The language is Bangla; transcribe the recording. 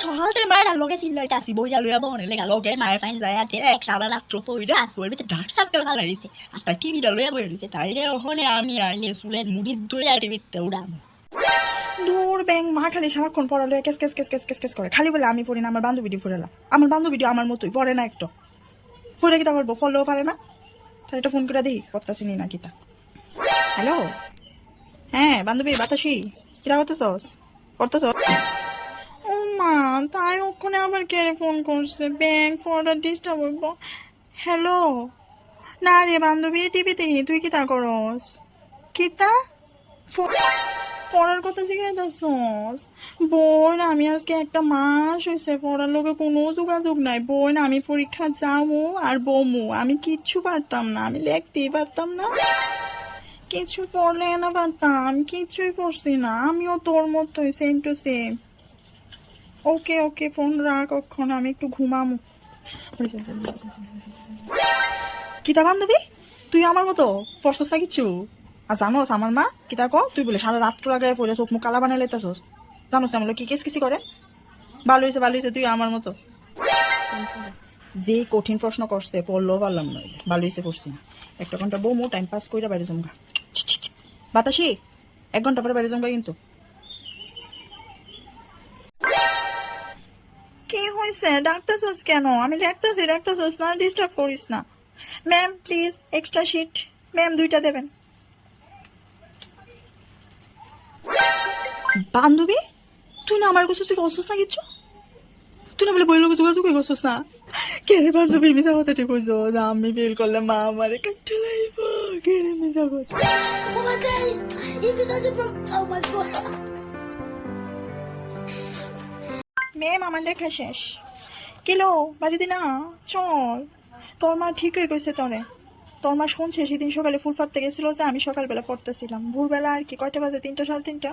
সকালতে মায়ের লগে চিল্লাইতে আসি বইয়া লইয়া বনে লেগা লগে মায়ের পাইন যায় আর এক সারা রাত্র পইরে আসবো এর ডার্ক সার্কেল খালা দিছে আর তাই টিভিটা লইয়া বইয়া দিছে তাই রে ওখানে আমি আইলে চুলের মুড়ি ধরে আর টিভিতে উড়াম দূর ব্যাং মা খালি সারাক্ষণ পড়ালো case case case case case case করে খালি বলে আমি পড়ি না আমার বান্ধবীটি পড়েলা আমার বান্ধবীটি আমার মতোই পড়ে না একটু পড়ে কিতা করবো ফলও পারে না তাহলে একটা ফোন করে দিই করতেছি না কিতা হ্যালো হ্যাঁ বান্ধবী বাতাসি কিতা করতেছস করতেছস ও মা তাই ওখানে আবার কে ফোন করছে ব্যাংক ফোনটা ডিস্টার্ব হইব হ্যালো না রে বান্ধবী টিভিতে তুই কিতা করস কিতা পড়ার কথা শিখাইতেছস বোন আমি আজকে একটা মাস হয়েছে পড়ার লোকে কোনো যোগাযোগ নাই বোন আমি পরীক্ষা যাবো আর বমু আমি কিচ্ছু পারতাম না আমি লিখতেই পারতাম না কিছু পড়লে না পারতাম আমি কিছুই পড়ছি না আমিও তোর মতোই same to same okay okay phone রাখ কখন আমি একটু ঘুমামু কিতা বান্ধবী তুই আমার মতো পড়ছস না কিছু আর জানোস আমার মা কিতা ক তুই বলে সারা রাত্র লাগায় পড়ে চোখ মুখ কালা বানাই লেতেছস জানোস না বলে কি কেস কিসি করে ভালো হয়েছে তুই আমার মতো যে কঠিন প্রশ্ন করছে পড়লেও পারলাম না ভালো হয়েছে পড়ছি না একটা ঘন্টা বমু টাইম পাস করে বাইরে জমগা বাতাসি 1 ঘন্টা পরে বাইরে জমগা কিন্তু কি হয়েছে ডাক্তারছস কেন আমি ডাক্তারছস না ডিস্টার্ব করিস না ma'am please extra sheet ma'am 2টা দেবেন বান্ধবী তুই না আমার কাছে তুই করছিস না কিছু তুই না বলে বই লোক যোগাযোগ করছিস না কে রে বান্ধবী মিশা কথা ঠিক কইছো আমি ফেল করলে মা আমারে কাটতে লাইব কে রে মিশা কথা Oh my god, you because you're from, oh my god. Ma'am আমার লেখা শেষ কিলো বাড়িতে না চল তোর মা ঠিক হয়ে গেছে তোর মা শুনছে সেদিন সকালে ফুল ফাটতে গেছিল যে আমি সকালবেলা পড়তেছিলাম ভোরবেলা আর কি কয়টা বাজে 3টা 3:30